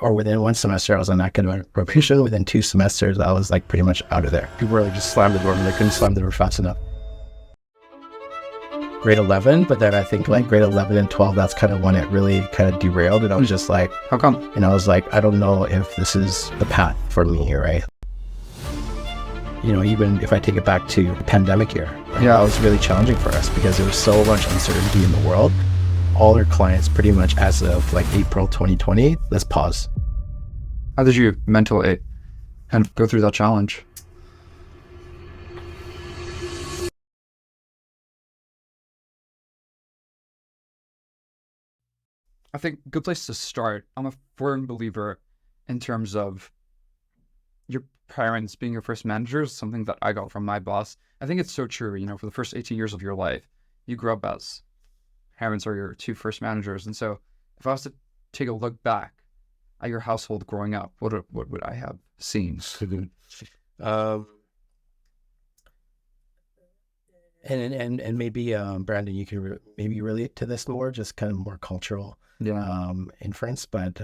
or within one semester, I was on academic probation. Within 2 semesters, I was like pretty much out of there. People really just slammed the door and they couldn't slam the door fast enough. Grade 11, but then I think like grade 11 and 12, that's kind of when it really kind of derailed. And I was just like, how come? And I was like, I don't know if this is the path for me, right? You know, even if I take it back to the pandemic year, it was really challenging for us because there was so much uncertainty in the world. All our clients pretty much as of like April 2020, let's pause. How did you mentally and go through that challenge? I think a good place to start, I'm a firm believer in terms of your parents being your first managers, something that I got from my boss. I think it's so true, you know, for the first 18 years of your life, you grew up as parents are your two first managers. And so if I was to take a look back at your household growing up, what would I have seen? And maybe Brandon, you can maybe relate to this more, just kind of more cultural inference. But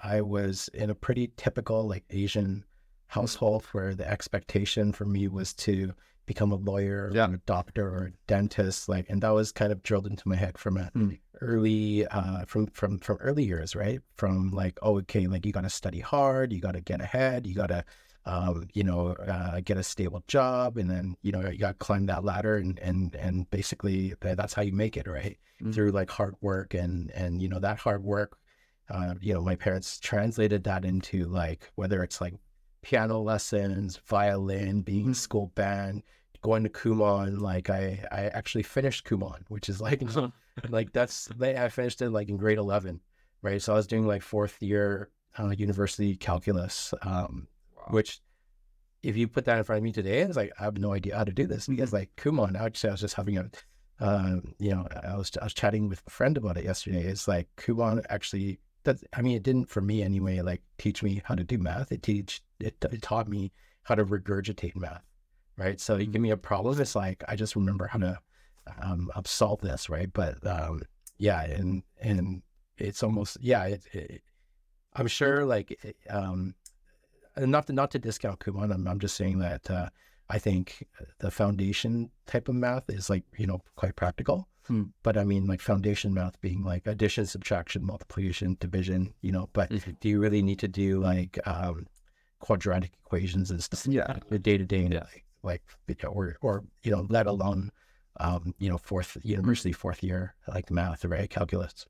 I was in a pretty typical like Asian household where the expectation for me was to become a lawyer or a doctor or a dentist, like, and that was kind of drilled into my head from early from early years, right? From like, oh, okay, like you got to study hard, you got to get ahead, you got to get a stable job, and then you got to climb that ladder, and basically that's how you make it, right? Through like hard work, and that hard work, my parents translated that into like whether it's like piano lessons, violin, being in school band, going to Kumon. Like I actually finished Kumon, which is like like I finished it like in grade 11, right? So I was doing like fourth year university calculus. Which, if you put that in front of me today, it's like I have no idea how to do this because like Kumon. I was just having a, I was chatting with a friend about it yesterday. It's like Kumon actually. It didn't for me anyway. Like teach me how to do math. It taught me how to regurgitate math, right? So you give me a problem, it's like I just remember how to solve this, right? But and it's almost I'm sure like. And not to discount Kumon, I'm just saying that I think the foundation type of math is like, quite practical. But I mean, like foundation math being like addition, subtraction, multiplication, division, but do you really need to do like quadratic equations and stuff? Yeah. Day to day, or let alone, fourth year, like math, right? Calculus.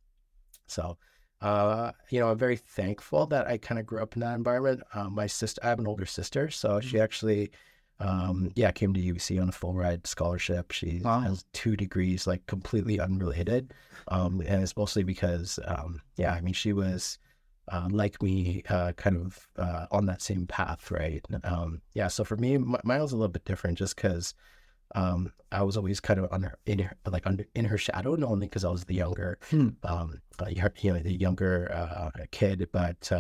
So, I'm very thankful that I kind of grew up in that environment. My sister, I have an older sister, so she actually, came to UBC on a full ride scholarship. She has 2 degrees, like completely unrelated. And it's mostly because, she was, like me, kind of, on that same path, right? So for me, mine was a little bit different just because, I was always kind of in her shadow, not only because I was the younger, the younger kid, but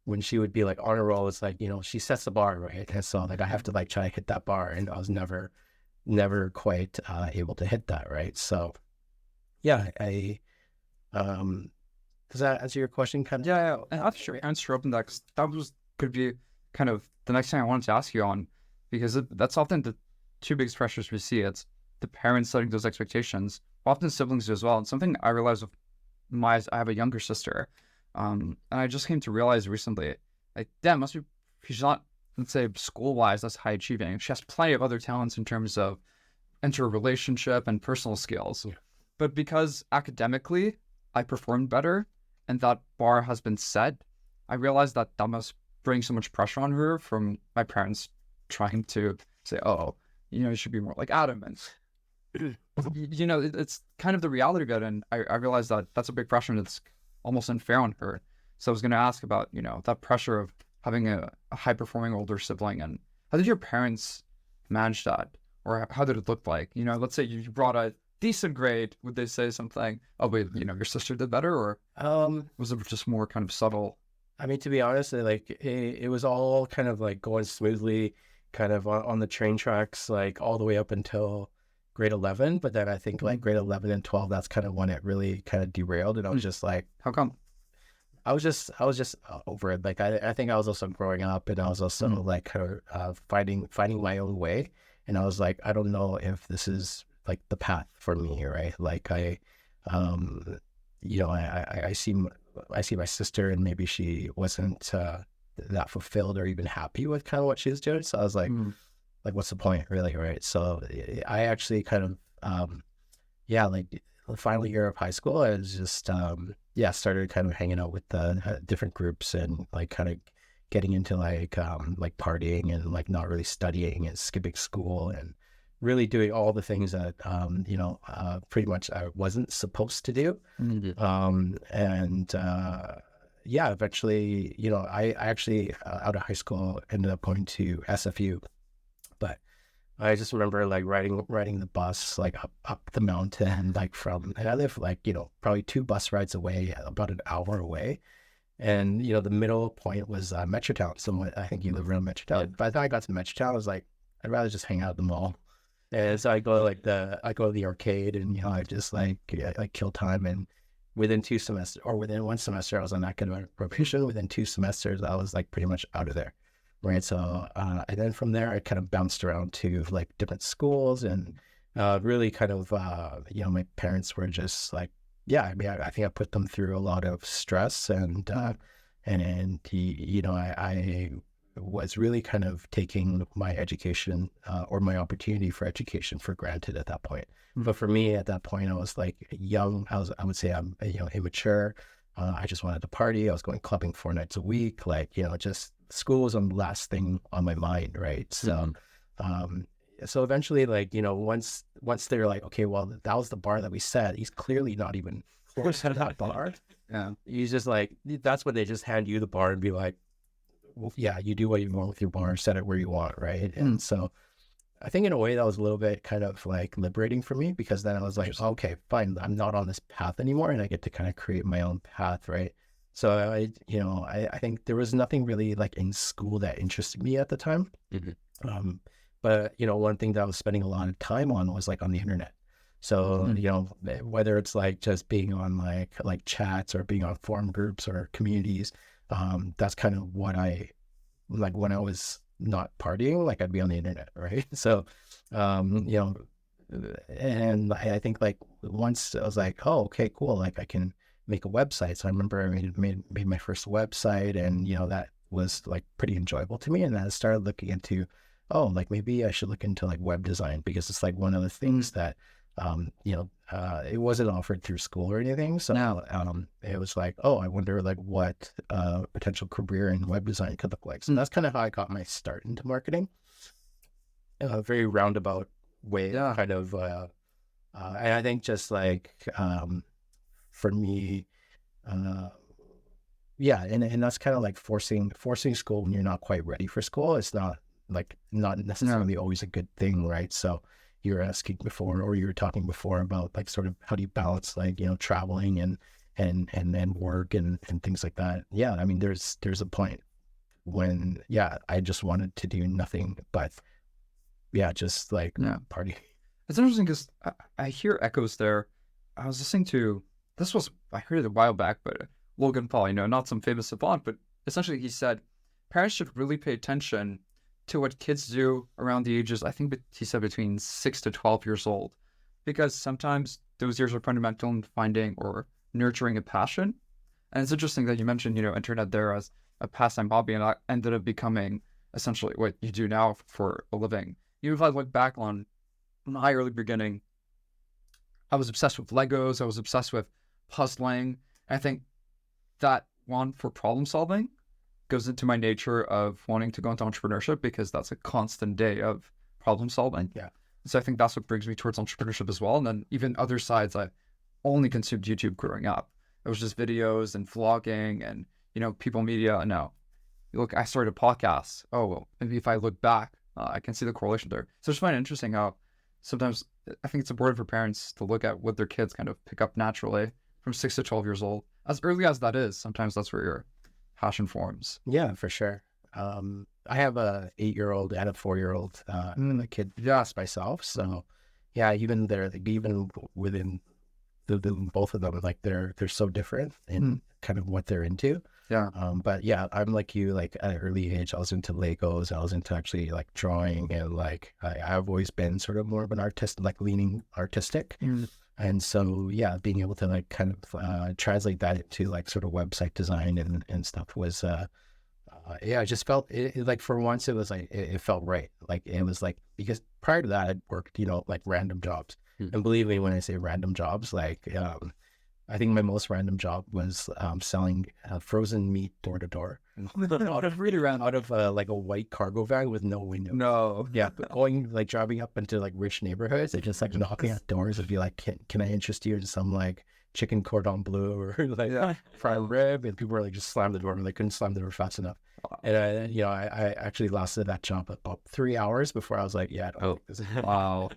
when she would be like honor roll, it's like she sets the bar, right? And so like I have to like try to hit that bar, and I was never quite able to hit that, right? So I does that answer your question? Kind of. Yeah. And I'll sure answer open that because that could be kind of the next thing I wanted to ask you on, because that's often the 2 biggest pressures we see. It's the parents setting those expectations, often siblings as well. And something I realized with I have a younger sister, and I just came to realize recently, like, damn, she's not, let's say, school-wise, that's high achieving. She has plenty of other talents in terms of interrelationship and personal skills. Yeah. But because academically I performed better and that bar has been set, I realized that must bring so much pressure on her from my parents trying to say, oh, you should be more like Adam. And, it's kind of the reality of it. And I realized that that's a big pressure and it's almost unfair on her. So I was going to ask about, that pressure of having a high-performing older sibling, and how did your parents manage that? Or how did it look like? Let's say you brought a decent grade. Would they say something, oh, wait, your sister did better? Or was it just more kind of subtle? I mean, to be honest, like it was all kind of like going smoothly, kind of on the train tracks, like all the way up until grade 11. But then I think like grade 11 and 12, that's kind of when it really kind of derailed. And I was just like, how come? I was just over it. Like I think I was also growing up, and I was also like kind of finding my own way. And I was like, I don't know if this is like the path for me, right? Like um, I see my sister, and maybe she wasn't that fulfilled or even happy with kind of what she was doing. So I was like, what's the point, really, right? So I actually kind of yeah, like the final year of high school, I was just yeah, started kind of hanging out with the different groups and like kind of getting into like partying and like not really studying and skipping school and really doing all the things that pretty much I wasn't supposed to do. And yeah, eventually, I actually out of high school ended up going to SFU, but I just remember like riding the bus like up the mountain like and I live like probably 2 bus rides away, about an hour away, and the middle point was Metrotown. Somewhat, I think you live around Metrotown. By the time I got to Metrotown, I was like, I'd rather just hang out at the mall. And so I go to the arcade, and I just like kill time. And within 2 semesters, or within 1 semester, I was on academic probation. Within 2 semesters, I was like pretty much out of there. Right. So, and then from there, I kind of bounced around to like different schools, and really kind of, my parents were just like, yeah, I mean, I think I put them through a lot of stress, I was really kind of taking my education or my opportunity for education for granted at that point. But for me at that point, I was like young. I would say I'm immature. I just wanted to party. I was going clubbing 4 nights a week. Like, just school was the last thing on my mind, right? So, so eventually, like, once they're like, okay, well, that was the bar that we set. He's clearly not even close to that bar. Yeah. He's just like, that's when they just hand you the bar and be like, well, yeah, you do what you want with your bar, set it where you want, right? And so I think in a way that was a little bit kind of like liberating for me, because then I was like, okay, fine, I'm not on this path anymore, and I get to kind of create my own path, right? So I think there was nothing really like in school that interested me at the time. But one thing that I was spending a lot of time on was like on the internet. So whether it's like just being on like chats or being on forum groups or communities, that's kind of what I like when I was not partying. Like I'd be on the internet, right? So, and I think like once I was like, oh, okay, cool. Like I can make a website. So I remember I made my first website, and that was like pretty enjoyable to me. And then I started looking into, oh, like maybe I should look into like web design, because it's like one of the things that it wasn't offered through school or anything. So it was like, oh, I wonder like what potential career in web design could look like. So that's kind of how I got my start into marketing. A very roundabout way, kind of. And I think just like for me, yeah, and that's kind of like forcing school when you're not quite ready for school. It's not necessarily always a good thing, right? So you were asking before, or you were talking before about like sort of how do you balance like traveling and work and things like that. Yeah, I mean there's a point when I just wanted to do nothing but just like party. It's interesting because I hear echoes there. I was listening to I heard it a while back, but Logan Paul, not some famous savant, but essentially he said parents should really pay attention to what kids do around the ages, I think he said between 6 to 12 years old, because sometimes those years are fundamental in finding or nurturing a passion. And it's interesting that you mentioned, internet there as a pastime hobby, and that ended up becoming essentially what you do now for a living. If I look back on my early beginning, I was obsessed with Legos. I was obsessed with puzzling. And I think that one for problem solving goes into my nature of wanting to go into entrepreneurship, because that's a constant day of problem solving. Yeah. So I think that's what brings me towards entrepreneurship as well. And then even other sides, I only consumed YouTube growing up. It was just videos and vlogging and, people media. No, look, I started podcasts. Oh, well, maybe if I look back, I can see the correlation there. So I just find it interesting how sometimes I think it's important for parents to look at what their kids kind of pick up naturally from 6 to 12 years old. As early as that is, sometimes that's where your passion forms. Yeah, for sure. I have a 8-year-old and a 4-year-old kid just myself. So yeah, even within both of them, like they're so different in kind of what they're into. Yeah. But yeah, I'm like you, like at an early age, I was into Legos. I was into actually like drawing, and like I've always been sort of more of an artist, like leaning artistic. And so, yeah, being able to like kind of translate that into like sort of website design and stuff was, yeah, I just felt like for once it was like, it felt right. Like it was like, because prior to that I'd worked, like random jobs. And believe me, when I say random jobs, like, I think my most random job was selling frozen meat door to door out of like a white cargo van with no windows. No. Yeah, but like driving up into like rich neighborhoods and just like knocking at doors and be like, can I interest you in some like chicken cordon bleu or like fried rib? And people were like just slam the door, and they couldn't slam the door fast enough. And I actually lasted that job about 3 hours before I was like, yeah, I don't think this is Wow.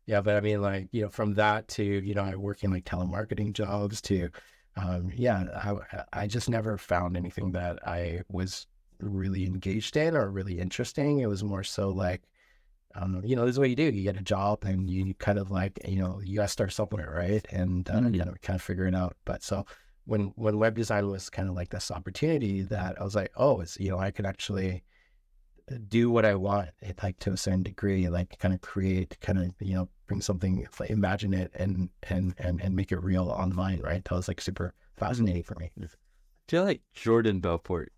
Yeah, but I mean, like, from that to, I work in like telemarketing jobs to, I just never found anything that I was really engaged in or really interesting. It was more so like, this is what you do. You get a job and you kind of like, you got to start somewhere, right? And, kind of figure it out. But so when web design was kind of like this opportunity that I was like, oh, it's, I could actually do what I want, like to a certain degree, like kind of create, kind of, bring something, like, imagine it and make it real online, right? That was like super fascinating for me. I feel like Jordan Belfort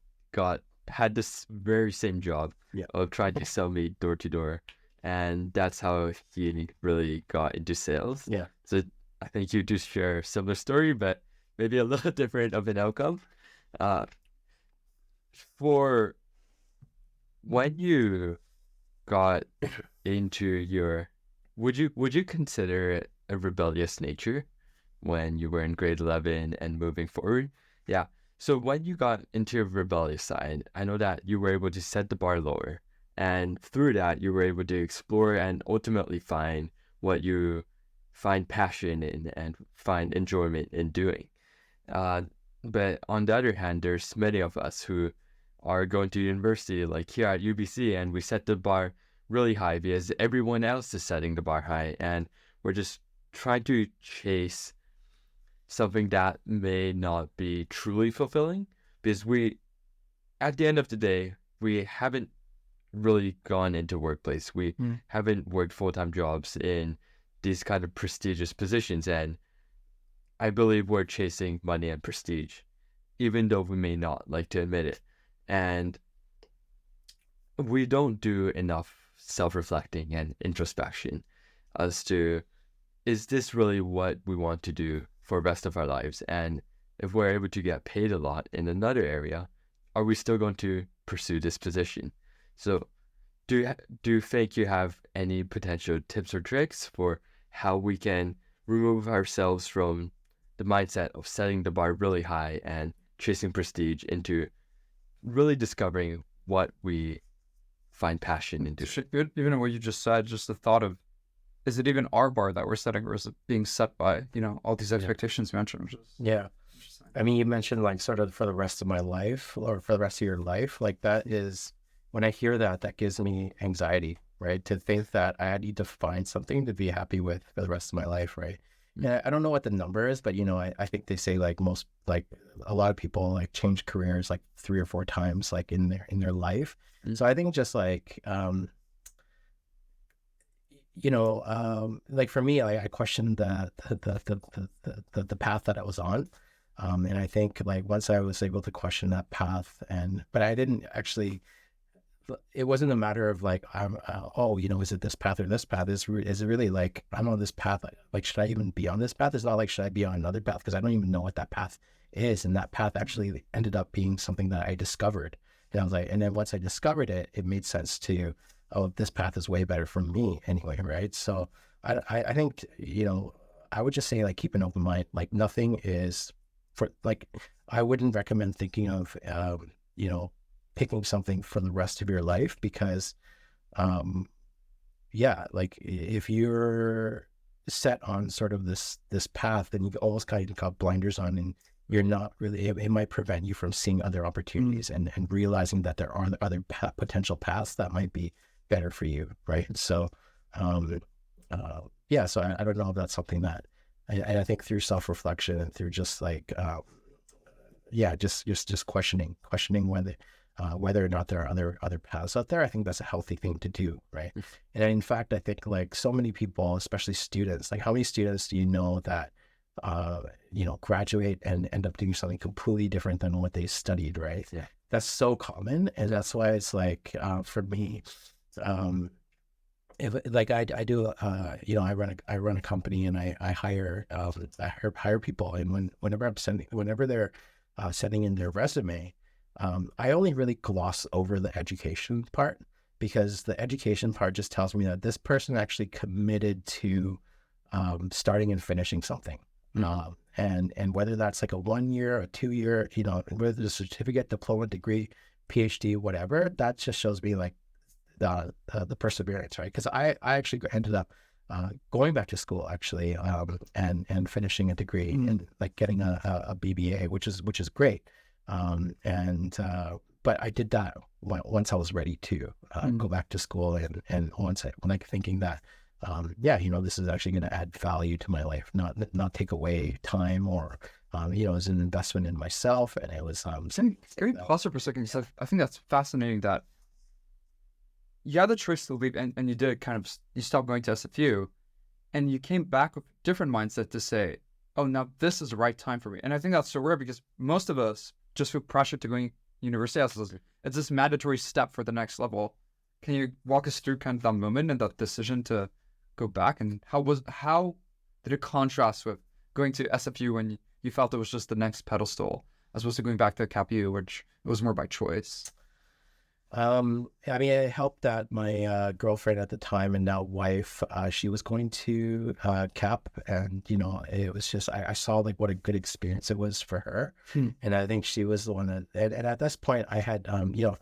had this very same job of trying to sell me door to door, and that's how he really got into sales. Yeah. So I think you do share a similar story, but maybe a little different of an outcome. For when you got into your, would you consider it a rebellious nature when you were in grade 11 and moving forward? Yeah. So when you got into your rebellious side, I know that you were able to set the bar lower, and through that you were able to explore and ultimately find what you find passion in and find enjoyment in doing. But on the other hand, there's many of us who are going to university, like here at UBC, and we set the bar really high because everyone else is setting the bar high, and we're just trying to chase something that may not be truly fulfilling, because at the end of the day, we haven't really gone into workplace. We haven't worked full-time jobs in these kind of prestigious positions, and I believe we're chasing money and prestige, even though we may not like to admit it. And we don't do enough self-reflecting and introspection as to, is this really what we want to do for the rest of our lives? And if we're able to get paid a lot in another area, are we still going to pursue this position? So do you think you have any potential tips or tricks for how we can remove ourselves from the mindset of setting the bar really high and chasing prestige into really discovering what we find passion into? Even in what you just said, just the thought of, is it even our bar that we're setting, or is it being set by, all these expectations you mentioned? Which is interesting. I mean, you mentioned like sort of for the rest of my life or for the rest of your life, like that is, when I hear that gives me anxiety, right? To think that I need to find something to be happy with for the rest of my life, right? Yeah, I don't know what the number is, but I think they say like a lot of people like change careers like 3 or 4 times like in their life. So I think just like like for me, I questioned the path that I was on, and I think like once I was able to question that path, but I didn't actually. It wasn't a matter of like, is it this path or this path? Is it really like, I'm on this path? Like, should I even be on this path? It's not like, should I be on another path? Because I don't even know what that path is. And that path actually ended up being something that I discovered. And I was like, and then once I discovered it, it made sense to, this path is way better for me anyway, right? So I think, I would just say like, keep an open mind. Like nothing is I wouldn't recommend thinking of, picking something for the rest of your life, because like if you're set on sort of this path, then you've almost kind of got blinders on, and you're not really, it might prevent you from seeing other opportunities and realizing that there are other potential paths that might be better for you, right? So so I don't know if that's something that and I think through self-reflection and through just like, just questioning whether or not there are other paths out there. I think that's a healthy thing to do, right? And in fact, I think like so many people, especially students, like how many students do you know that graduate and end up doing something completely different than what they studied, right? Yeah. That's so common, and that's why it's like for me, if like I do, I run a company, and I hire people, and whenever they're sending in their resume, I only really gloss over the education part, because the education part just tells me that this person actually committed to starting and finishing something. And whether that's like a 1 year, a 2 year, whether it's a certificate, diploma, degree, PhD, whatever, that just shows me like the perseverance, right? Because I actually ended up going back to school actually, and finishing a degree and like getting a BBA, which is great. But I did that once I was ready to go back to school, and when I thinking that, this is actually going to add value to my life, not take away time, or as an investment in myself. And it was Can we pause for a second? Because I think that's fascinating that you had the choice to leave, and you did you stopped going to SFU, and you came back with a different mindset to say, oh, now this is the right time for me. And I think that's so rare, because most of us just feel pressure to going university. It's this mandatory step for the next level. Can you walk us through kind of that moment and that decision to go back, and how did it contrast with going to SFU when you felt it was just the next pedestal, as opposed to going back to CapU, which it was more by choice? It helped that my girlfriend at the time, and now wife, she was going to CAP, and it was just I saw like what a good experience it was for her, and I think she was the one that. And at this point, I had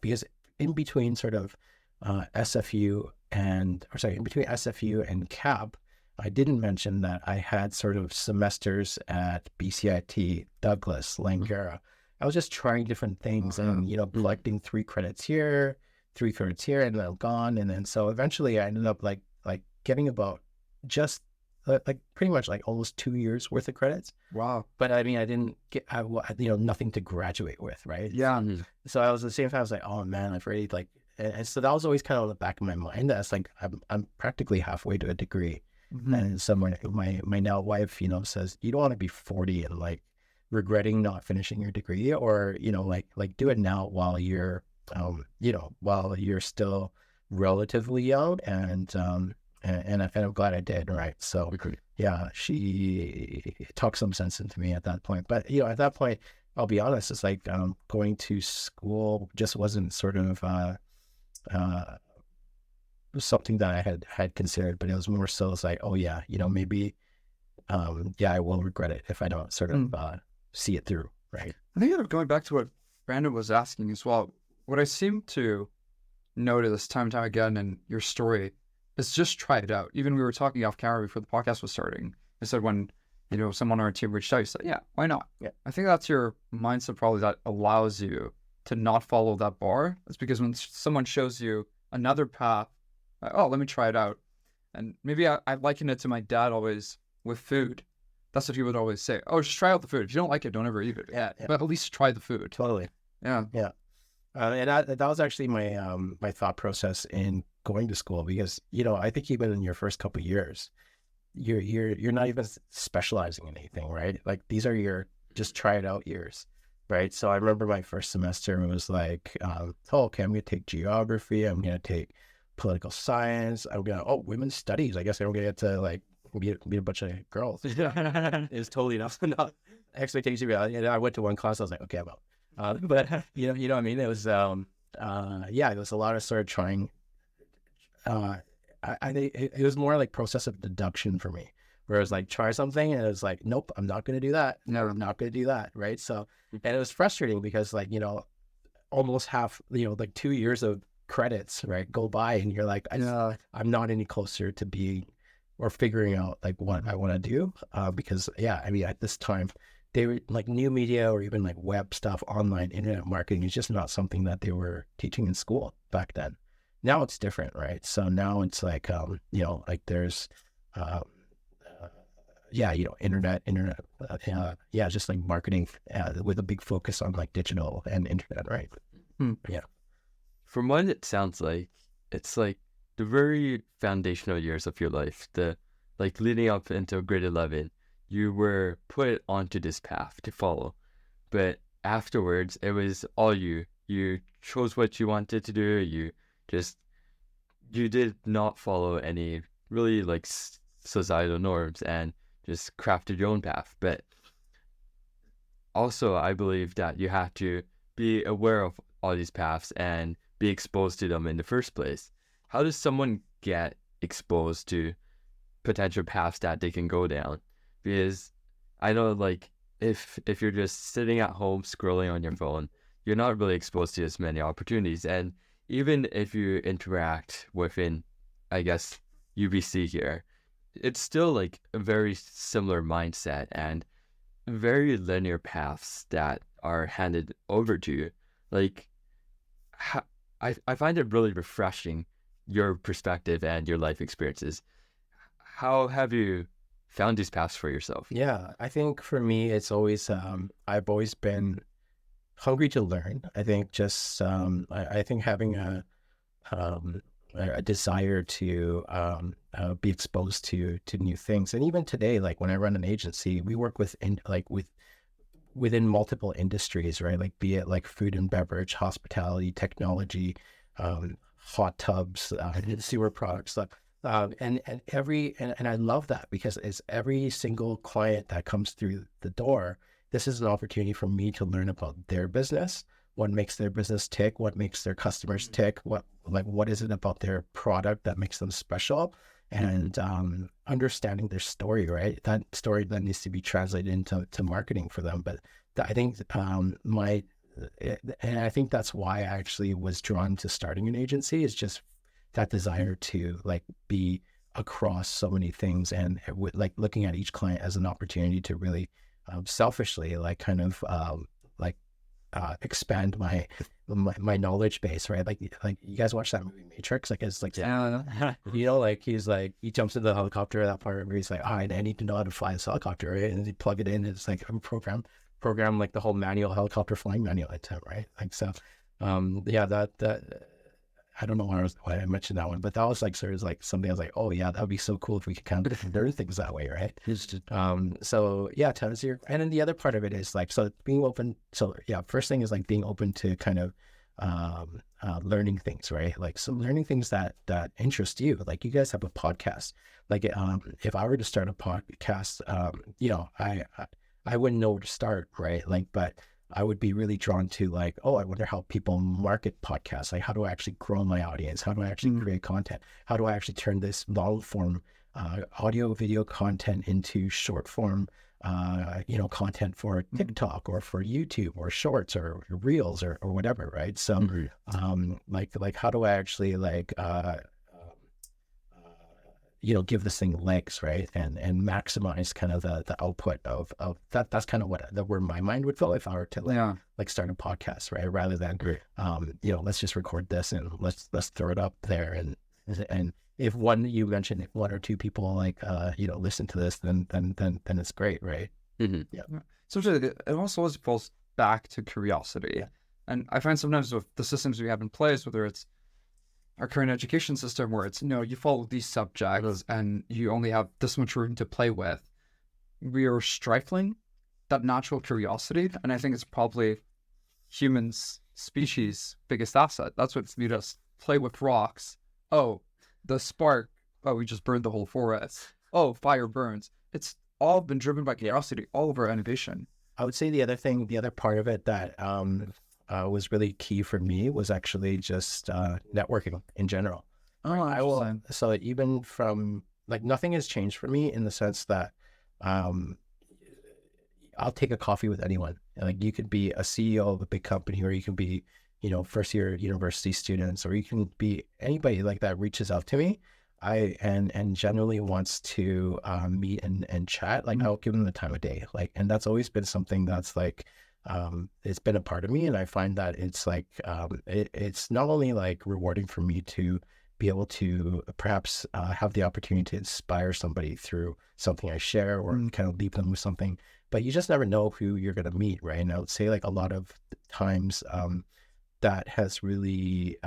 because in between sort of SFU in between SFU and CAP, I didn't mention that I had sort of semesters at BCIT, Douglas, Langara. I was just trying different things, and collecting 3 credits here, 3 credits here, and then gone. And then so eventually I ended up like getting about just like pretty much like almost 2 years worth of credits. Wow. But I mean, I didn't get nothing to graduate with, right? Yeah. So I was at the same time, I was like, oh man, I've already like, and so that was always kind of on the back of my mind. That's like I'm practically halfway to a degree, and so my now wife says, you don't want to be 40 and like regretting not finishing your degree, or like do it now while you're while you're still relatively young, and I'm glad I did, right? So yeah, she talked some sense into me at that point. But at that point, I'll be honest, it's like going to school just wasn't sort of something that I had considered, but it was more so it's like, oh yeah, maybe I will regret it if I don't sort of see it through, right? I think going back to what Brandon was asking as well, what I seem to notice time and time again in your story is just try it out. Even we were talking off camera before the podcast was starting. I said when someone on our team reached out, you said, yeah, why not? Yeah. I think that's your mindset probably that allows you to not follow that bar. It's because when someone shows you another path, like, oh, let me try it out. And maybe I liken it to my dad always with food. That's what he would always say. Oh, just try out the food. If you don't like it, don't ever eat it. Yeah. But at least try the food. Totally. Yeah. Yeah. And that was actually my my thought process in going to school, because I think even in your first couple of years, you're not even specializing in anything, right? Like these are your just try it out years, right? So I remember my first semester, it was like, okay, I'm going to take geography, I'm going to take political science, I'm going to women's studies. I guess I'm going to get to like meet a bunch of girls. It was totally not expectation. I went to one class, I was like, okay, I'm out. But you know what I mean? It was it was a lot of sort of trying. I think it was more like process of deduction for me, where it was like try something and it was like, nope, I'm not going to do that. No, I'm not going to do that. Right. So, and it was frustrating because like, almost half, like 2 years of credits, right, go by, and you're like, I'm not any closer to being or figuring out like what I want to do. Because at this time, they were like new media or even like web stuff, online internet marketing is just not something that they were teaching in school back then. Now it's different, right? So now it's like, like there's, internet, just like marketing with a big focus on like digital and internet, right? Yeah. From what it sounds like, it's like the very foundational years of your life, the like leading up into grade 11, you were put onto this path to follow. But afterwards, it was all you. You chose what you wanted to do. You did not follow any really like societal norms and just crafted your own path. But also, I believe that you have to be aware of all these paths and be exposed to them in the first place. How does someone get exposed to potential paths that they can go down? Because I know, like, if you're just sitting at home scrolling on your phone, you're not really exposed to as many opportunities. And even if you interact within, I guess, UBC here, it's still like a very similar mindset and very linear paths that are handed over to you. Like, I find it really refreshing, your perspective and your life experiences. How have you found these paths for yourself? Yeah, I think for me, it's always, I've always been hungry to learn. I think just, I think having a desire to be exposed to new things. And even today, like when I run an agency, we work within multiple industries, right? Like be it like food and beverage, hospitality, technology, hot tubs, sewer products, and I love that because it's every single client that comes through the door. This is an opportunity for me to learn about their business, what makes their business tick, what makes their customers tick, what is it about their product that makes them special, and understanding their story, right? That story then needs to be translated into marketing for them. But I think and I think that's why I actually was drawn to starting an agency, is just that desire to like be across so many things, and like looking at each client as an opportunity to really selfishly like kind of expand my knowledge base, right? Like you guys watch that movie Matrix? Like it's like, like he's like, he jumps into the helicopter, that part where he's like, I need to know how to fly this helicopter, right? And he plug it in, it's like a program like the whole helicopter flying manual into it, right? Like, so that I don't know why I mentioned that one, but that was like sort of like something I was like, oh yeah, that would be so cool if we could kind of learn things that way, right? So yeah, to answer your, and then the other part of it is like, so being open. So yeah, first thing is like being open to kind of learning things, right? Like, so learning things that interest you. Like you guys have a podcast. Like if I were to start a podcast, I wouldn't know where to start, right? Like, but I would be really drawn to like, oh, I wonder how people market podcasts. Like, how do I actually grow my audience? How do I actually create content? How do I actually turn this long form audio, video content into short form, content for TikTok or for YouTube or shorts or reels or whatever, right? So, like, how do I actually give this thing legs, right? And maximize kind of the output of that. That's kind of where my mind would go if I were to like start a podcast, right? Rather than, let's just record this and let's throw it up there. And if you mentioned if one or two people listen to this, then it's great, right? Mm-hmm. Yeah. So it also always falls back to curiosity. Yeah. And I find sometimes with the systems we have in place, whether it's our current education system where it's, you follow these subjects and you only have this much room to play with, we are stifling that natural curiosity. And I think it's probably humans' species' biggest asset. That's what's made us play with rocks. Oh, the spark. Oh, we just burned the whole forest. Oh, fire burns. It's all been driven by curiosity, all of our innovation. I would say the other part of it that was really key for me was actually just networking in general. Oh, so even from like, nothing has changed for me in the sense that I'll take a coffee with anyone. Like, you could be a CEO of a big company, or you can be, first year university students, or you can be anybody like that reaches out to me. And generally wants to meet and chat. Like, I'll give them the time of day. Like, and that's always been something that's like, it's been a part of me, and I find that it's like it's not only like rewarding for me to be able to perhaps have the opportunity to inspire somebody through something I share, or kind of leave them with something. But you just never know who you're going to meet, right? And I would say, like, a lot of times that has really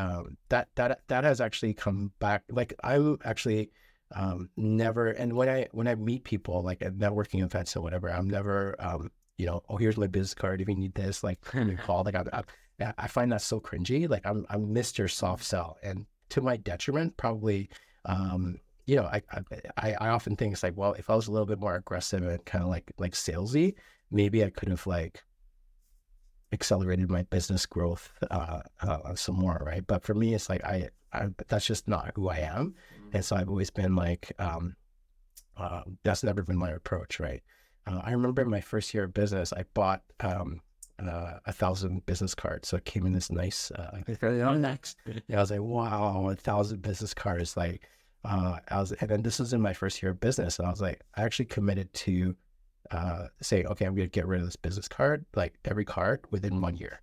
that has actually come back. Like, I actually never, and when I meet people like at networking events or whatever, I'm never oh, here's my business card if you need this, like, you call. Like, I find that so cringy. Like, I'm Mr. Soft Sell, and to my detriment, probably. I often think it's like, well, if I was a little bit more aggressive and kind of like salesy, maybe I could have like accelerated my business growth some more, right? But for me, it's like I that's just not who I am, and so I've always been like that's never been my approach, right? I remember in my first year of business, I bought 1,000 business cards, so it came in this nice. Next, I was like, wow, 1,000 business cards, like. And then this was in my first year of business, and I was like, I actually committed to say, okay, I'm going to get rid of this business card, like every card within 1 year,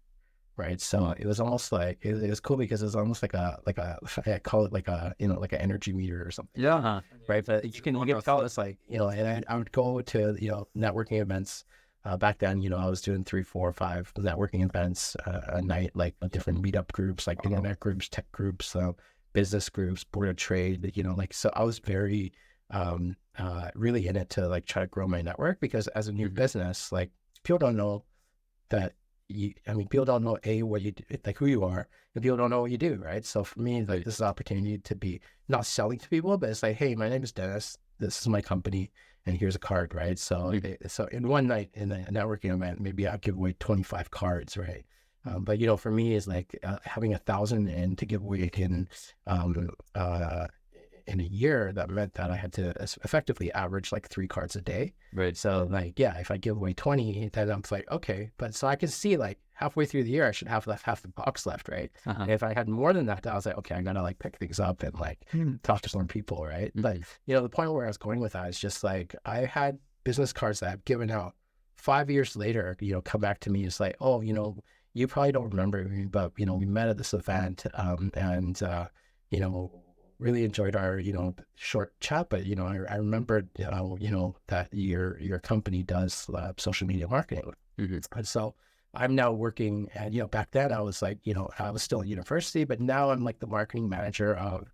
right? So it was almost like it was cool because it was almost like a I call it like a like an energy meter or something. Yeah. Right. But you can feel it's like, and I would go to networking events. Back then, I was doing 3, 4, 5 networking events a night, like different meetup groups, like internet groups, tech groups, business groups, board of trade, so I was very really in it to like try to grow my network, because as a new business, like, people don't know that people don't know what you do, like who you are, and people don't know what you do, right? So for me, like, this is an opportunity to be not selling to people, but it's like, hey, my name is Dennis, this is my company, and here's a card, right? So so in one night in a networking event, maybe I'll give away 25 cards, right? But for me, is like having 1,000 and to give away in a year, that meant that I had to effectively average like 3 cards a day. Right. So like, yeah, if I give away 20, then I'm like, okay, but so I can see like halfway through the year, I should have left half the box left, right? If I had more than that, I was like, okay, I'm gonna like pick things up and like talk to some people, right? But the point where I was going with that is just like, I had business cards that I've given out 5 years later, come back to me. It's like, oh, you probably don't remember me, but we met at this event, and really enjoyed our short chat. But I remembered that your company does social media marketing, and so I'm now working. And back then I was like, I was still in university, but now I'm like the marketing manager of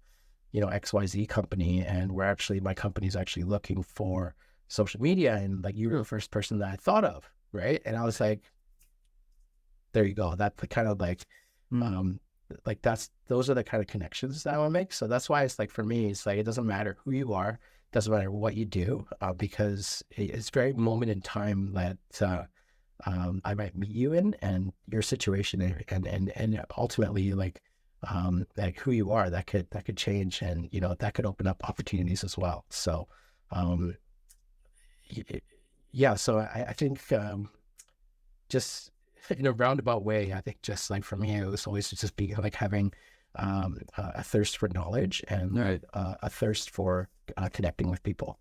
XYZ company, and my company's actually looking for social media, and like, you were the first person that I thought of, right? And I was like, there you go. That's the kind of like, those are the kind of connections that I want to make. So that's why it's like, for me, it's like, it doesn't matter who you are, doesn't matter what you do, because it's very moment in time that I might meet you in, and your situation, and ultimately like who you are, that could change, and that could open up opportunities as well. So yeah, so I think just in a roundabout way, I think just like for me, it was always just be like having a thirst for knowledge, and a thirst for connecting with people.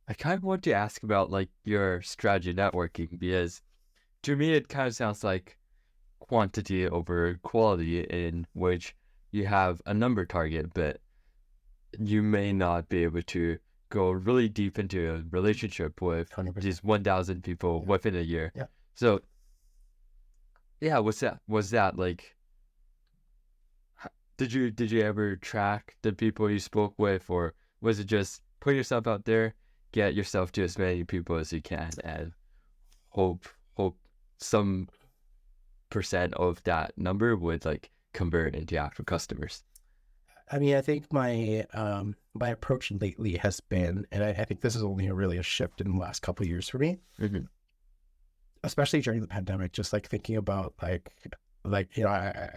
I kind of want to ask about like your strategy networking, because to me it kind of sounds like quantity over quality, in which you have a number target, but you may not be able to go really deep into a relationship with 100%. these 1,000 people within a year. Yeah. So yeah, was that like, did you ever track the people you spoke with, or was it just put yourself out there, get yourself to as many people as you can, and hope some percent of that number would like convert into actual customers? I mean, I think my my approach lately has been, and I think this is only really a shift in the last couple of years for me, especially during the pandemic, just like thinking about like I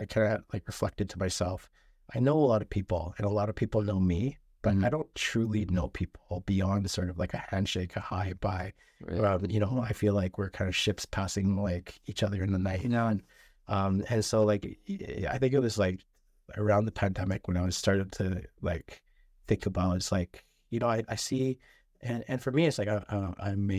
kind of like reflected to myself. I know a lot of people, and a lot of people know me, but I don't truly know people beyond sort of like a handshake, a hi, bye. I feel like we're kind of ships passing like each other in the night. And so like, I think it was like around the pandemic when I was started to like think about, it's like, I see, and for me, it's like I'm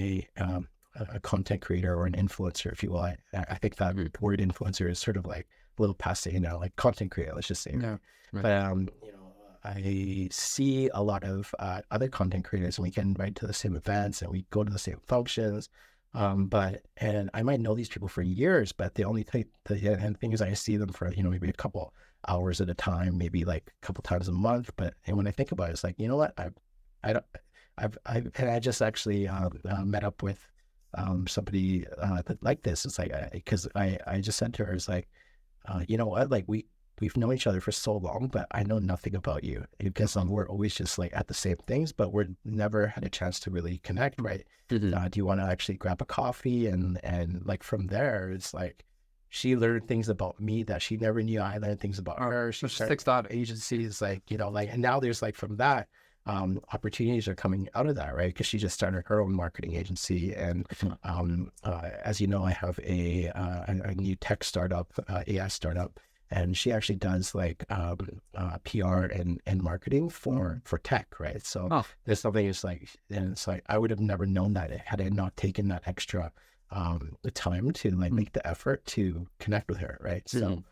a content creator or an influencer, if you will. I think that word influencer is sort of like a little passe now, like content creator, let's just say. Yeah. Right. But you know, I see a lot of other content creators, and we can invite to the same events and we go to the same functions. And I might know these people for years, but the only thing, the thing is, I see them for, you know, maybe a couple hours at a time, maybe like a couple times a month. And when I think about it, it's like, you know what, I just actually met up with somebody that like this. It's like, because I just said to her, it's like, you know what, like we've known each other for so long, but I know nothing about you, because we're always just like at the same things, but we're never had a chance to really connect, right? Do you want to actually grab a coffee? And like from there, it's like she learned things about me that she never knew. I learned things about her. She started agencies, like, you know, like, and now there's like from that, opportunities are coming out of that, right? Because she just started her own marketing agency, and as you know, I have a new tech startup, AI startup. And she actually does like PR and marketing for tech, right? So there's something, it's like, and it's like, I would have never known that had I not taken that extra time to like make the effort to connect with her, right? So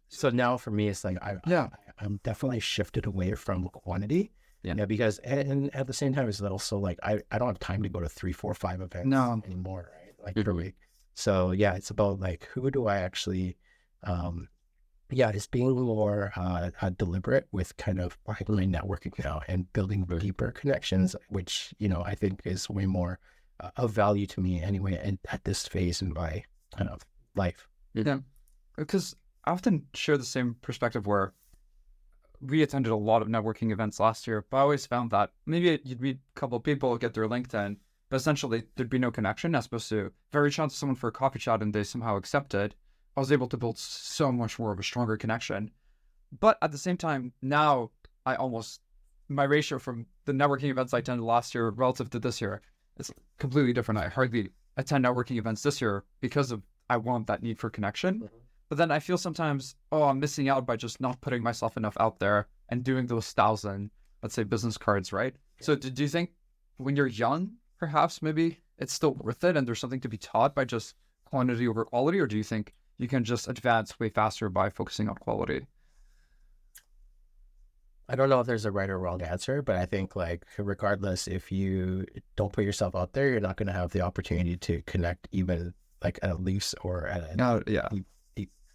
so now for me, it's like I'm definitely shifted away from quantity. Yeah, because and at the same time, it's also like I don't have time to go to 3, 4, 5 events anymore, right? Like per week. So yeah, it's about like, who do I actually it's being more deliberate with kind of my networking now and building deeper connections, which, you know, I think is way more of value to me anyway, and at this phase in my kind of life. Yeah, because I often share the same perspective where we attended a lot of networking events last year, but I always found that maybe you'd meet a couple of people, get their LinkedIn, but essentially there'd be no connection, as opposed to if I reach out to someone for a coffee chat and they somehow accepted, I was able to build so much more of a stronger connection. But at the same time, now my ratio from the networking events I attended last year relative to this year is completely different. I hardly attend networking events this year because I want that need for connection. But then I feel sometimes, I'm missing out by just not putting myself enough out there and doing those 1,000, let's say, business cards, right? So do you think when you're young, perhaps maybe it's still worth it and there's something to be taught by just quantity over quality, or do you think you can just advance way faster by focusing on quality? I don't know if there's a right or wrong answer, but I think like regardless, if you don't put yourself out there, you're not going to have the opportunity to connect even like at a loose or at a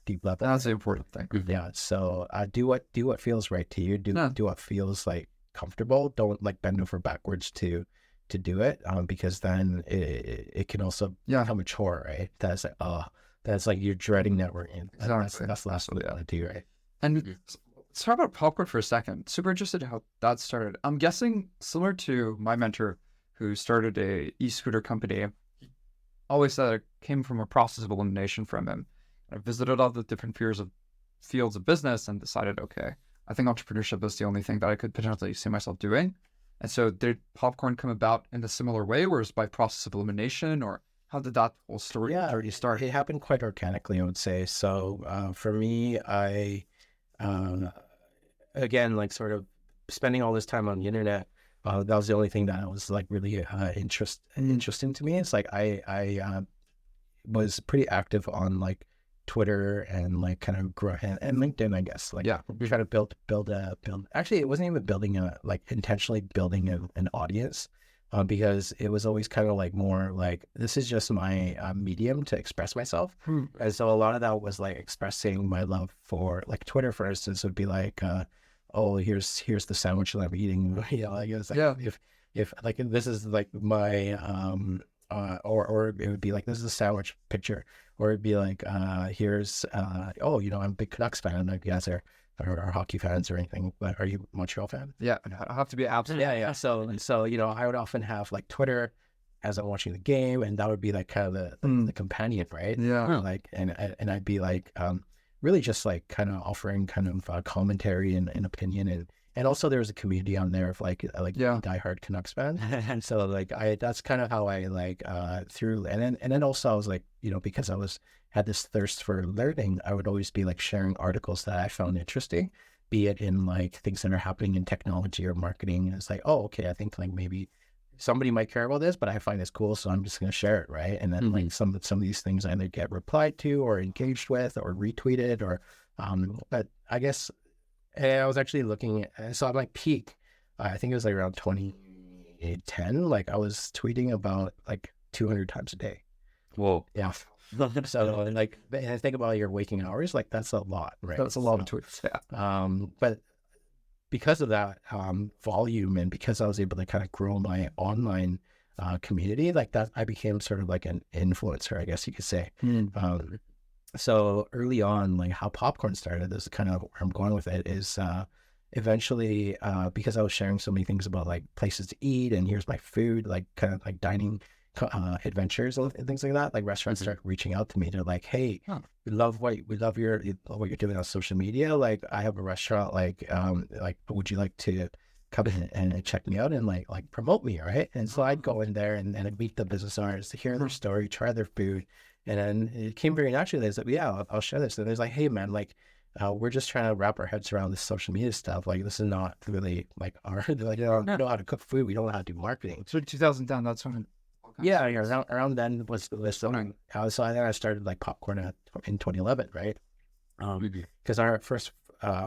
deep level. That's the important thing. Yeah. So do what feels right to you. Do what feels like comfortable. Don't like bend over backwards to do it, because then it can also become a chore, right? That's like you're dreading networking. Exactly. That's the last one I want to do, right? And let's talk about popcorn for a second. Super interested in how that started. I'm guessing similar to my mentor who started a e-scooter company, he always said it came from a process of elimination from him. I visited all the different fields of business and decided, okay, I think entrepreneurship is the only thing that I could potentially see myself doing. And so did popcorn come about in a similar way, or is by process of elimination, or how did that whole story already start? It happened quite organically, I would say. So for me, I, again, like sort of spending all this time on the internet, that was the only thing that was like really interesting to me. It's like I was pretty active on like Twitter and like kind of grow and LinkedIn, I guess. Like try to build. Actually, it wasn't even building intentionally building an audience. Because it was always kind of like more like, this is just my medium to express myself. And so a lot of that was like expressing my love for like Twitter, for instance, would be like, here's the sandwich that I'm eating. You know, like it was like, if like, this is like my, or it would be like, this is a sandwich picture, or it'd be like, here's, I'm a big Canucks fan. I don't know if you guys are hockey fans or anything, but are you a Montreal fan? Yeah, I have to be absolutely. Yeah. So you know, I would often have like Twitter as I'm watching the game, and that would be like kind of the companion, right? Yeah. Like, and I'd be like, really just like kind of offering kind of commentary and opinion, and also there was a community on there of like diehard Canucks fans, and so like that's kind of how I like through, and then also I was like, you know, because had this thirst for learning, I would always be like sharing articles that I found interesting, be it in like things that are happening in technology or marketing. And it's like, oh, okay, I think like maybe somebody might care about this, but I find this cool, so I'm just going to share it, right? And then like some of these things either get replied to or engaged with or retweeted or, but I guess I was actually looking at, so at my peak, I think it was like around 2010, like I was tweeting about like 200 times a day. Whoa. Yeah. So like, and I think about your waking hours, like that's a lot, right? That's a lot of tweets. Yeah. But because of that volume and because I was able to kind of grow my online community, like that, I became sort of like an influencer, I guess you could say. So early on, like how Popcorn started, this is kind of where I'm going with it, is eventually because I was sharing so many things about like places to eat and here's my food, like kind of like dining adventures and things like that, like restaurants start reaching out to me. They're like, hey, we love what you're doing on social media. Like I have a restaurant, like would you like to come in and check me out and like promote me, right? And so I'd go in there and I'd meet the business owners to hear their story, try their food. And then it came very naturally. They said, yeah, I'll share this. And it's like, hey man, like we're just trying to wrap our heads around this social media stuff. Like this is not really like our, like, you don't know how to cook food. We don't know how to do marketing. So 2010, that's when. Yeah, around then was the song. So I started like Popcorn in 2011, right? Because our first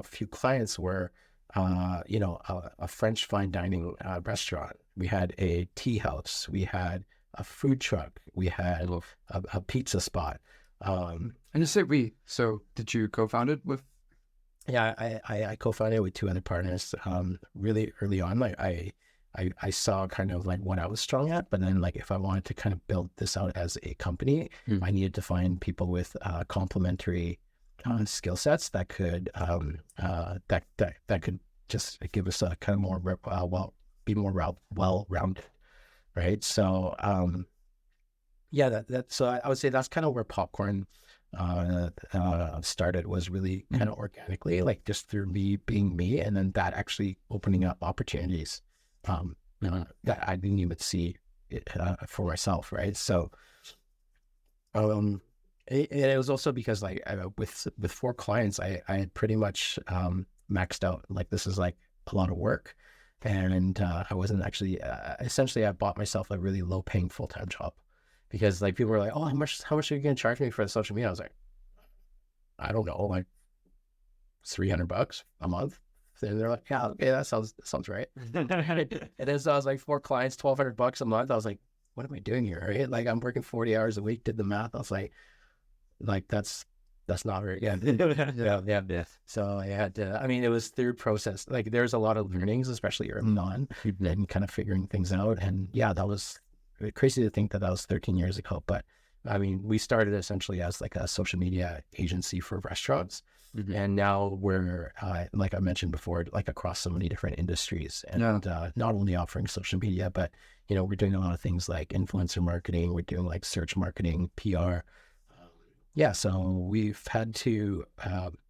few clients were, a French fine dining restaurant. We had a tea house. We had a food truck. We had a pizza spot. And you say we. So did you co-found it with? Yeah, I co-founded it with two other partners. Really early on, like I saw kind of like what I was strong at, but then like if I wanted to kind of build this out as a company, I needed to find people with complementary skill sets that could that could just give us a kind of more be more well-rounded, right? So so I would say that's kind of where Popcorn started, was really kind of organically, like just through me being me, and then that actually opening up opportunities that I didn't even see it, for myself, right? So it was also because like with 4 clients, I had pretty much maxed out. Like this is like a lot of work, and I wasn't actually essentially I bought myself a really low paying full-time job, because like people were like, oh, how much are you gonna charge me for the social media? I was like, I don't know, like $300 a month. And they're like, yeah, okay, that sounds right. And then so I was like 4 clients, $1,200 a month. I was like, what am I doing here? Right? Like I'm working 40 hours a week, did the math. I was like that's not very good. Yeah. So I had to, I mean, it was through process. Like there's a lot of learnings, especially early on, and kind of figuring things out. And yeah, that was crazy to think that was 13 years ago. But I mean, we started essentially as like a social media agency for restaurants. And now we're, like I mentioned before, like across so many different industries, and not only offering social media, but, we're doing a lot of things like influencer marketing. We're doing like search marketing, PR. So we've had to,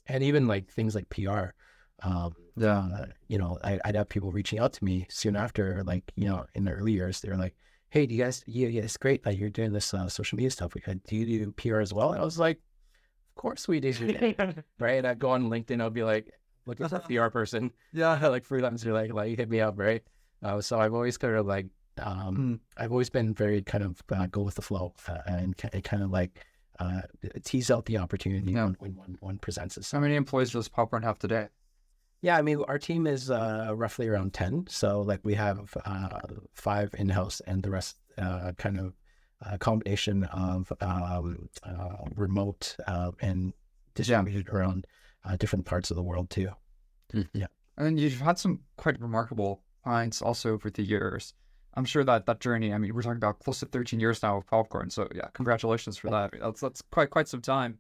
and even like things like PR, I'd have people reaching out to me soon after, like, in the early years, they were like, hey, do you guys, yeah, it's great that you're doing this social media stuff. Do you do PR as well? And I was like, of course we do. Right? I'd go on LinkedIn, I'd be like, looking for a PR person. Yeah. Like freelancer, like hit me up, right? So I've always kind of like, I've always been very kind of go with the flow, and kind of like tease out the opportunity when one presents itself. How many employees does Popcorn have today? Yeah, I mean, our team is roughly around 10. So like we have 5 in-house and the rest kind of a combination of remote and distributed around different parts of the world too. Yeah. And you've had some quite remarkable clients also over the years. I'm sure that journey, I mean, we're talking about close to 13 years now of Popcorn. So yeah, congratulations for that. That's quite some time.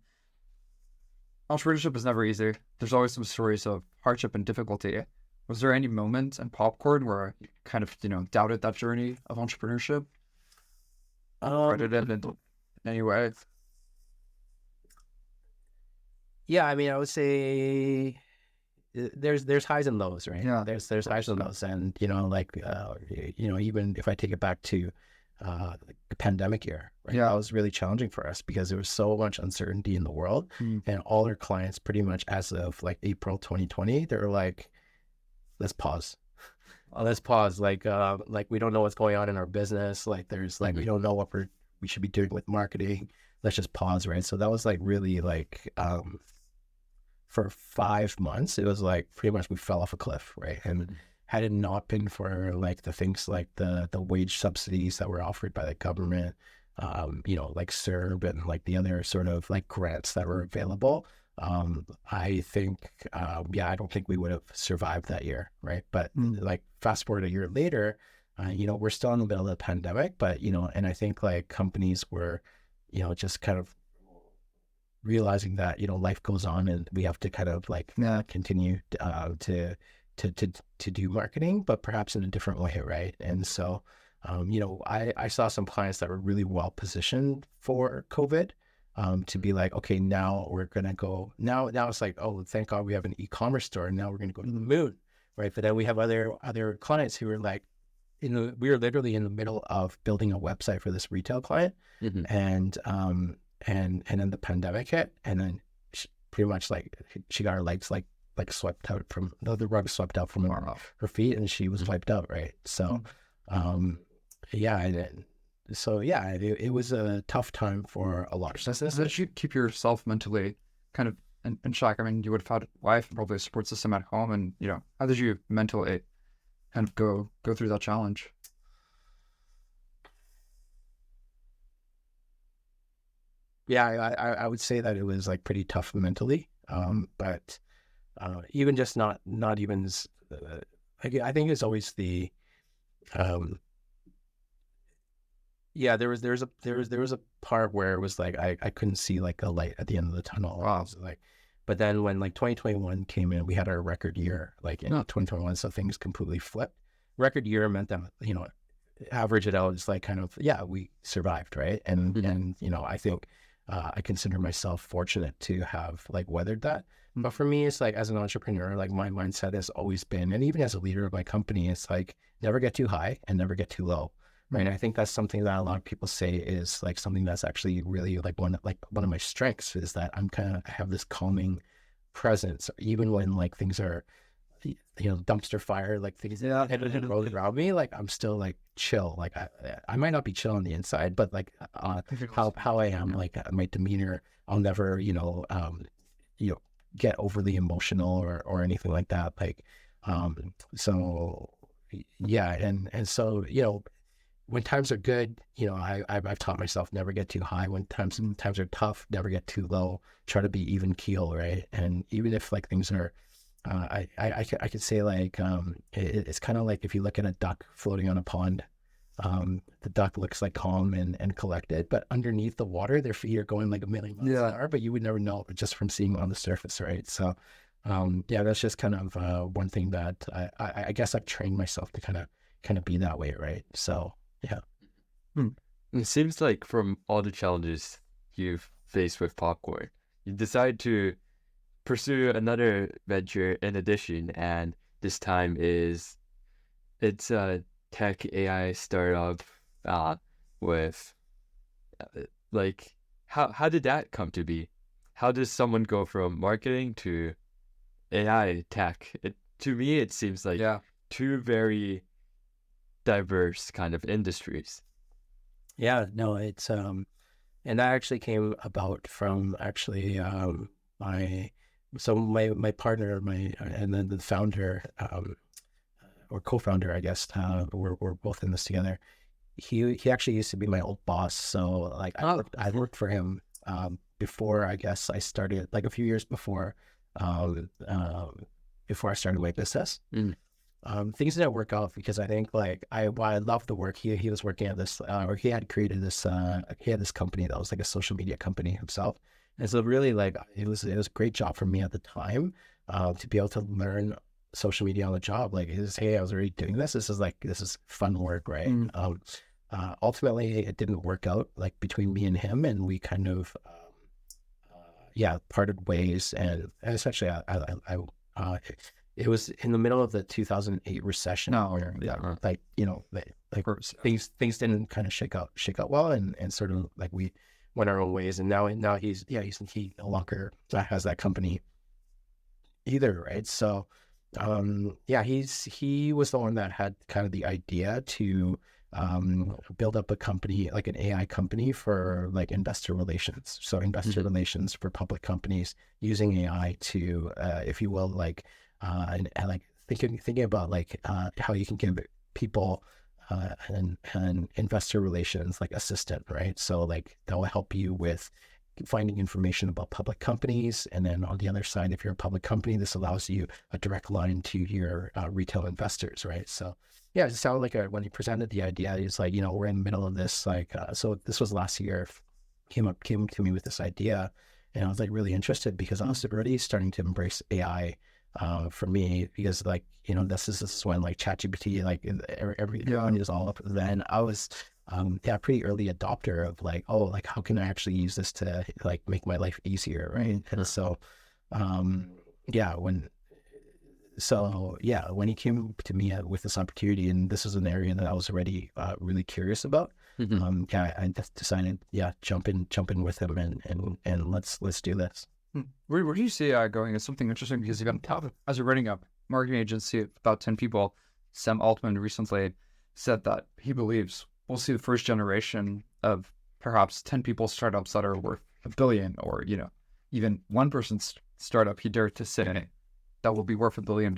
Entrepreneurship is never easy. There's always some stories of hardship and difficulty. Was there any moment in Popcorn where you kind of, doubted that journey of entrepreneurship? In any way? Yeah, I mean, I would say there's highs and lows, right? Yeah, there's highs and lows, and even if I take it back to the pandemic year, right? That was really challenging for us because there was so much uncertainty in the world, and all our clients pretty much as of like April 2020, they were like, let's pause. let's pause. Like we don't know what's going on in our business. Like there's like, we don't know what we should be doing with marketing. Let's just pause, right? So that was like really like, for 5 months, it was like pretty much we fell off a cliff, right? And had it not been for like the things like the wage subsidies that were offered by the government, like CERB and like the other sort of like grants that were available, I think, I don't think we would have survived that year, right? But like fast forward a year later, we're still in the middle of the pandemic, but, and I think like companies were, just kind of realizing that, life goes on and we have to kind of like continue to do marketing, but perhaps in a different way, right? And so, I saw some clients that were really well positioned for COVID, to be like, okay, now we're gonna go. Now it's like, oh, thank God we have an e-commerce store, and now we're gonna go to the moon, right? But then we have other clients who are like, we were literally in the middle of building a website for this retail client, and then the pandemic hit, and then pretty much like she got her legs like swept out from the rug swept out from her feet, and she was wiped out, right? So, it was a tough time for a lot of businesses. How did you keep yourself mentally kind of in check? I mean, you would have had a wife and probably a support system at home, and how did you mentally kind of go through that challenge? Yeah, I would say that it was like pretty tough mentally, but even just not even. I think it's always the. There was a part where it was like I couldn't see like a light at the end of the tunnel. Wow. Like, but then when like 2021 came in, we had our record year like in 2021, so things completely flipped. Record year meant that average it out, it's like kind of we survived, right? And I think I consider myself fortunate to have like weathered that. But for me, it's like as an entrepreneur, like my mindset has always been, and even as a leader of my company, it's like never get too high and never get too low. Right. I think that's something that a lot of people say is like something that's actually really like one of my strengths, is that I have this calming presence, even when like things are, dumpster fire, like things rolling around me, like I'm still like chill. Like I might not be chill on the inside, but like how I am, like my demeanor, I'll never, get overly emotional or anything like that. Like, so when times are good, I've taught myself never get too high. When times are tough, never get too low. Try to be even keel, right? And even if like things are, I could say like it's kind of like if you look at a duck floating on a pond, the duck looks like calm and collected, but underneath the water, their feet are going like a million miles an hour. But you would never know just from seeing on the surface, right? So, that's just kind of one thing that I guess I've trained myself to kind of be that way, right? So. Yeah. It seems like from all the challenges you've faced with Popcorn, you decide to pursue another venture in addition, and this time it's a tech AI startup with like how did that come to be? How does someone go from marketing to AI tech? To me, it seems like two very diverse kind of industries. Yeah, no, it's and that actually came about from actually my partner, and then the founder, or co-founder, I guess, we're both in this together. He actually used to be my old boss, so like I worked for him before, I guess I started, like a few years before I started my business. Things didn't work out because I think like I loved the work. He was working at this, or he had created this. He had this company that was like a social media company himself, and so really like it was a great job for me at the time, to be able to learn social media on the job. Like, hey, I was already doing this. This is fun work, right? Ultimately, it didn't work out like between me and him, and we kind of parted ways. And essentially, it was in the middle of the 2008 recession. Things didn't kind of shake out well, and sort of like we went our own ways. And now he no longer has that company either, right? So Yeah, he was the one that had kind of the idea to build up a company, like an AI company for like investor relations. So investor relations for public companies using AI to, if you will, like and like thinking about like how you can give people an investor relations like assistant, right? So like that will help you with finding information about public companies. And then on the other side, if you're a public company, this allows you a direct line to your retail investors, right? So yeah, it sounded like when he presented the idea, he's like, we're in the middle of this, like, so this was last year, came to me with this idea, and I was like really interested because I was already starting to embrace AI for me, because like, this is when like ChatGPT, like everyone is all up. Then I was pretty early adopter of like, oh, like how can I actually use this to like make my life easier, right? And so yeah, when he came to me with this opportunity, and this is an area that I was already really curious about, I just decided, jump in with him, and let's do this. Where do you see going? It's something interesting because you've got, as you're running a marketing agency of about 10 people, Sam Altman recently said that he believes we'll see the first generation of perhaps 10 people startups that are worth $1 billion, or, even one person's startup he dared to say that will be worth $1 billion.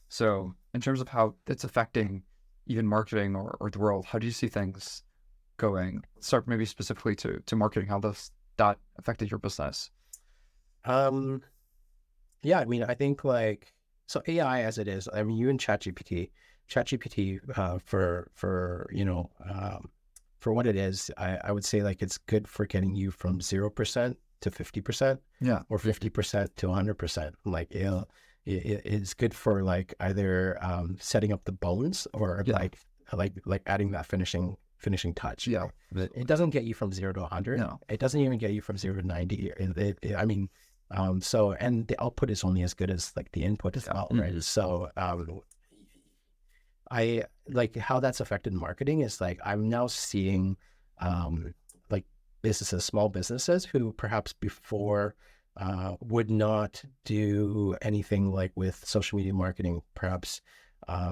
So in terms of how it's affecting even marketing or the world, how do you see things going? Start maybe specifically to marketing, how that affected your business. Yeah, I mean, I think like, so AI as it is, I mean, you and ChatGPT, for what it is, I would say like it's good for getting you from 0% to 50%, or 50% to 100%. Like, it's good for like either setting up the bones, or like adding that finishing touch. Yeah, but it doesn't get you from 0 to 100. No, it doesn't even get you from 0 to 90. I mean, so, and the output is only as good as like the input as well, right? So I like how that's affected marketing is like I'm now seeing like small businesses who perhaps before would not do anything like with social media marketing, perhaps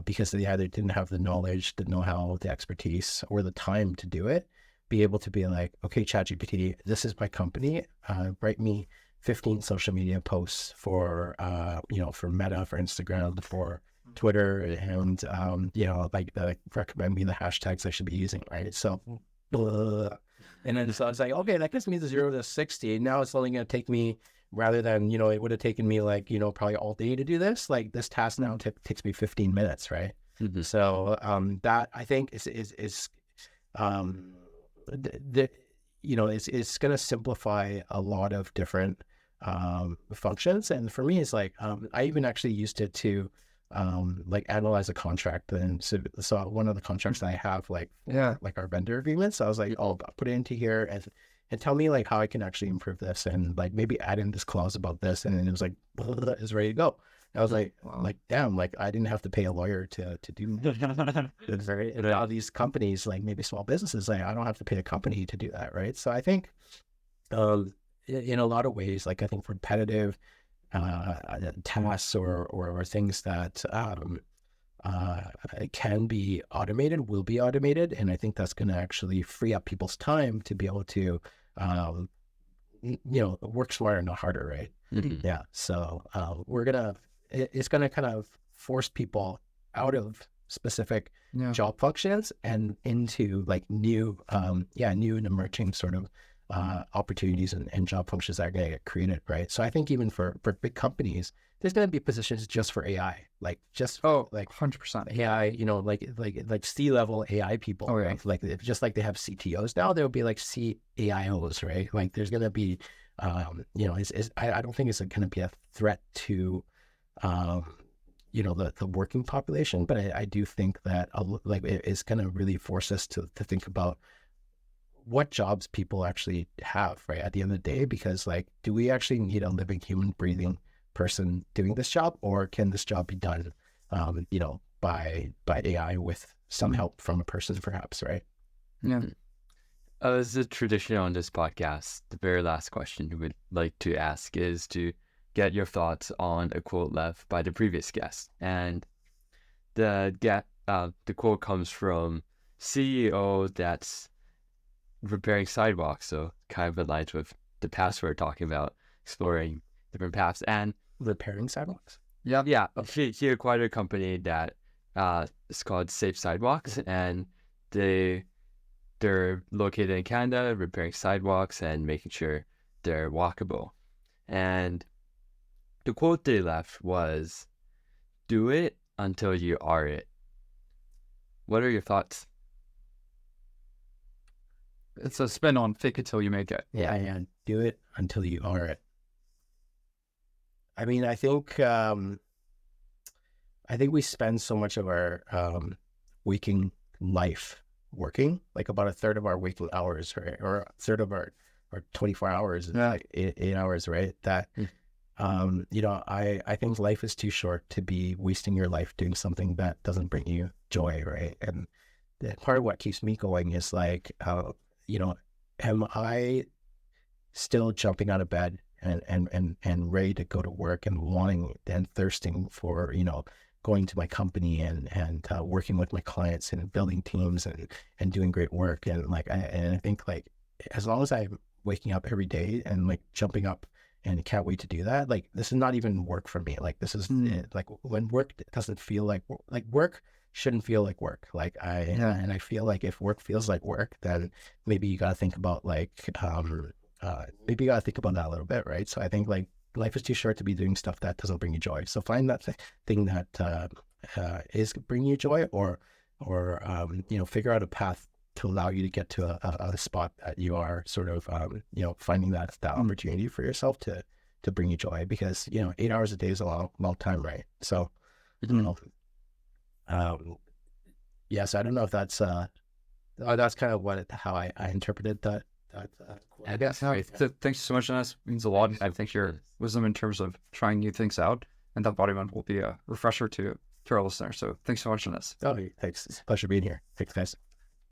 because they either didn't have the knowledge, the know-how, the expertise, or the time to do it, be able to be like, okay, ChatGPT, this is my company, write me 15 social media posts for for Meta, for Instagram, for Twitter, and recommend me the hashtags I should be using, right? So and then so I was like, okay, that gets me the 0 to 60. Now it's only going to take me, rather than it would have taken me like probably all day to do this, like this task now takes me 15 minutes, right? So that I think is it's going to simplify a lot of different functions. And for me, it's like I even actually used it to like analyze a contract. And so one of the contracts that I have, like our vendor agreements, I was like, I'll put it into here and tell me like how I can actually improve this, and like maybe add in this clause about this, and then it was like it's ready to go. I was like, wow. Like, damn, like I didn't have to pay a lawyer to do right. And all these companies, like maybe small businesses, like I don't have to pay a company to do that, right? So I think in a lot of ways, like I think repetitive tasks or things that can be automated will be automated, and I think that's going to actually free up people's time to be able to work smarter, not harder, right? Yeah. So it's gonna kind of force people out of specific job functions and into like new and emerging sort of opportunities and job functions that are going to get created, right? So I think even for big companies, there's going to be positions just for AI, like just like 100% AI, like C-level AI people, right? Like just like they have CTOs now, there'll be like CAIOs, right? Like there's going to be, I don't think it's going to be a threat to, the working population, but I do think that like it's going to really force us to think about what jobs people actually have, right, at the end of the day, because like, do we actually need a living human breathing person doing this job, or can this job be done by AI with some help from a person perhaps, right? As a tradition on this podcast, the very last question we would like to ask is to get your thoughts on a quote left by the previous guest. And the quote comes from CEO that's repairing sidewalks, so kind of aligns with the past we're talking about, exploring different paths. And Repairing sidewalks. yeah, he acquired a company that is called Safe Sidewalks, and they're located in Canada, repairing sidewalks and making sure they're walkable. And the quote they left was, "Do it until you are it." What are your thoughts? It's a spin on fake it till you make it. Yeah. Do it until you are it. I mean, I think we spend so much of our waking life working, like about a third of our waking hours, right? Or a third of our 24 hours, like 8 hours, right? That, I think life is too short to be wasting your life doing something that doesn't bring you joy, right? And part of what keeps me going is like, am I still jumping out of bed and ready to go to work and wanting and thirsting for, going to my company and working with my clients and building teams and doing great work. And like, I think like, as long as I'm waking up every day and like jumping up and can't wait to do that, like, this is not even work for me. Like, this is like when work doesn't feel like work shouldn't feel like work. Like and I feel like if work feels like work, then maybe you got to think about like, maybe you got to think about that a little bit. Right. So I think like, life is too short to be doing stuff that doesn't bring you joy. So find that thing that is bringing you joy, or figure out a path to allow you to get to a spot that you are sort of finding that opportunity for yourself to bring you joy. Because 8 hours a day is a long time, right? So yes, I don't know if that's kind of how I interpreted that. I guess. Thanks so much, Dennis. It means a lot. I think your wisdom in terms of trying new things out and that embodiment will be a refresher to our listeners. So thanks so much, Dennis. Oh, thanks. It's a pleasure being here. Thanks, guys.